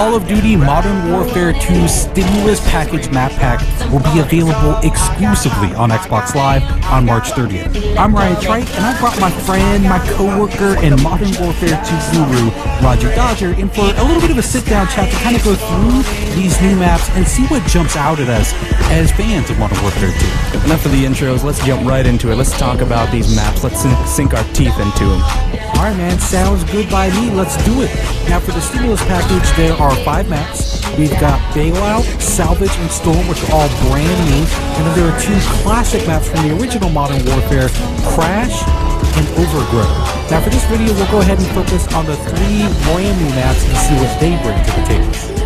Call of Duty Modern Warfare 2 Stimulus Package Map Pack will be available exclusively on Xbox Live on March 30th. I'm Ryan Trite, and I brought my friend, my co-worker, and Modern Warfare 2 guru, Roger Dodger, in for a little bit of a sit-down chat to kind of go through these new maps and see what jumps out at us as fans of Modern Warfare 2. Enough of the intros, let's jump right into it. Let's talk about these maps. Let's sink our teeth into them. Alright man, sounds good by me. Let's do it. Now for the Stimulus Package, there are 5 maps. We've got Bailout, Salvage, and Storm, which are all brand new. And then there are 2 classic maps from the original Modern Warfare, Crash and Overgrown. Now for this video, we'll go ahead and focus on the 3 brand new maps and see what they bring to the table.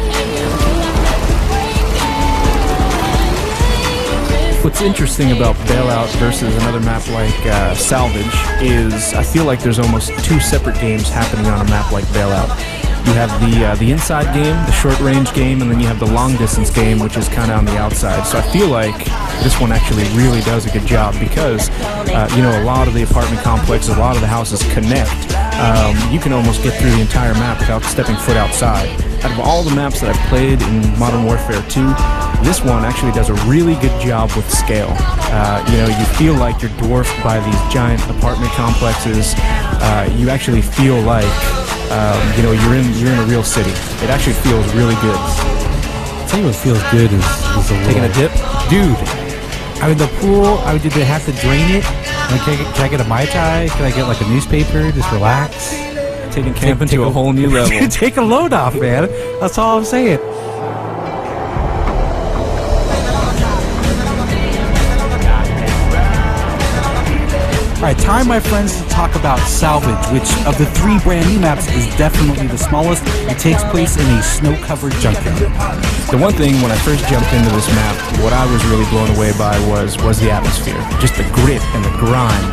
What's interesting about Bailout versus another map like Salvage is I feel like there's almost 2 separate games happening on a map like Bailout. You have the inside game, the short-range game, and then you have the long-distance game, which is kind of on the outside. So I feel like this one actually really does a good job because, you know, a lot of the apartment complexes, a lot of the houses connect. You can almost get through the entire map without stepping foot outside. Out of all the maps that I've played in Modern Warfare 2, this one actually does a really good job with scale. You know, you feel like you're dwarfed by these giant apartment complexes. You actually feel like, you know, you're in a real city. It actually feels really good. I'll tell you what feels good is Taking a dip? Dude, I mean, the pool, I mean, did they have to drain it? I mean, can I get a Mai Tai? Can I get like a newspaper? Just relax? Taking camping to a whole new level. Take a load off, man. That's all I'm saying. Alright, time, my friends, to talk about Salvage, which of the 3 brand new maps is definitely the smallest. It takes place in a snow-covered junkyard. The one thing when I first jumped into this map, what I was really blown away by was the atmosphere. Just the grit and the grind.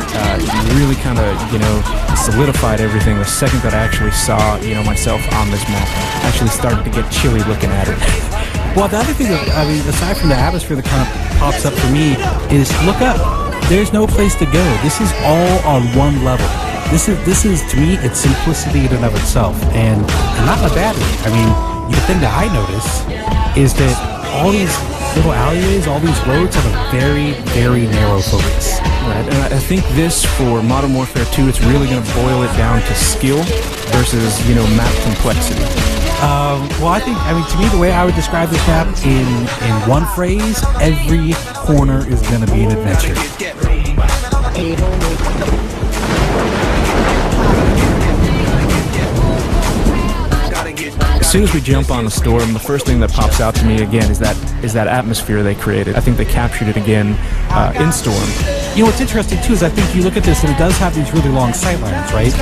Really kind of, you know, solidified everything the second that I actually saw, you know, myself on this map. I actually started to get chilly looking at it. Well, the other thing that, I mean, aside from the atmosphere that kind of pops up for me, is look up. There's no place to go. This is all on one level. This is to me, it's simplicity in and of itself, and not in a bad way. I mean, the thing that I notice is that all these little alleyways, all these roads have a very, very narrow focus. Right, and I think this, for Modern Warfare 2, it's really going to boil it down to skill versus, you know, map complexity. Well, I mean, to me, the way I would describe this map in one phrase, every corner is going to be an adventure. As soon as we jump on the Storm, the first thing that pops out to me again is that atmosphere they created. I think they captured it again in Storm. You know, what's interesting, too, is I think you look at this and it does have these really long sight lines, right?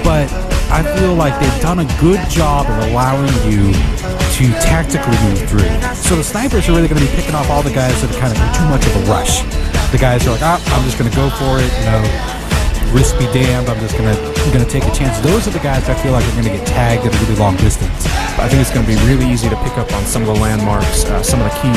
But I feel like they've done a good job of allowing you to tactically move through. So the snipers are really going to be picking off all the guys that are kind of in too much of a rush. The guys are like, I'm just going to go for it, you know, risk be damned, I'm going to take a chance. Those are the guys that I feel like are going to get tagged at a really long distance. I think it's going to be really easy to pick up on some of the landmarks, some of the key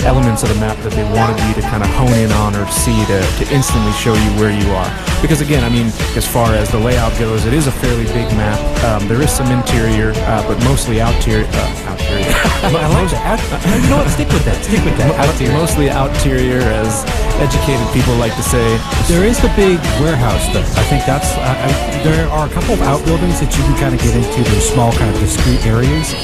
elements of the map that they wanted you to kind of hone in on or see to instantly show you where you are. Because again, I mean, as far as the layout goes, it is a fairly big map. There is some interior, but mostly outerior. I like that. You know what? Stick with that. Stick with that. Outerior. Mostly outerior, as educated people like to say. There is the big warehouse stuff. I think that's. There are a couple of outbuildings that you can kind of get into. Those small, kind of discrete areas.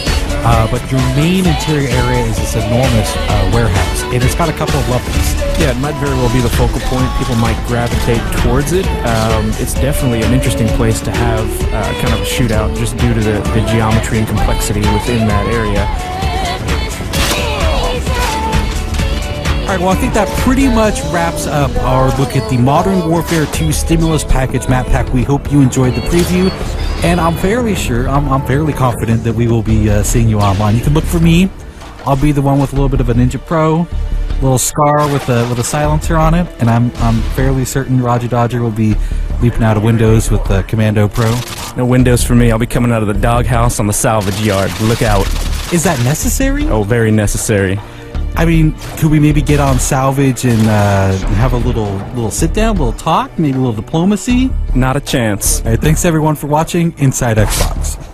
But your main interior area is this enormous warehouse, and it's got a couple of levels. Yeah, it might very well be the focal point. People might gravitate towards it. It's definitely an interesting place to have kind of a shootout, just due to the geometry and complexity within that area. Alright, well, I think that pretty much wraps up our look at the Modern Warfare 2 Stimulus Package Map Pack. We hope you enjoyed the preview, and I'm fairly sure, I'm fairly confident that we will be seeing you online. You can look for me. I'll be the one with a little bit of a Ninja Pro, a little scar with a silencer on it, and I'm fairly certain Roger Dodger will be leaping out of windows with the Commando Pro. No windows for me. I'll be coming out of the doghouse on the salvage yard. Look out. Is that necessary? Oh, very necessary. I mean, could we maybe get on Salvage and have a little sit-down, a little talk, maybe a little diplomacy? Not a chance. All right, thanks everyone for watching Inside Xbox.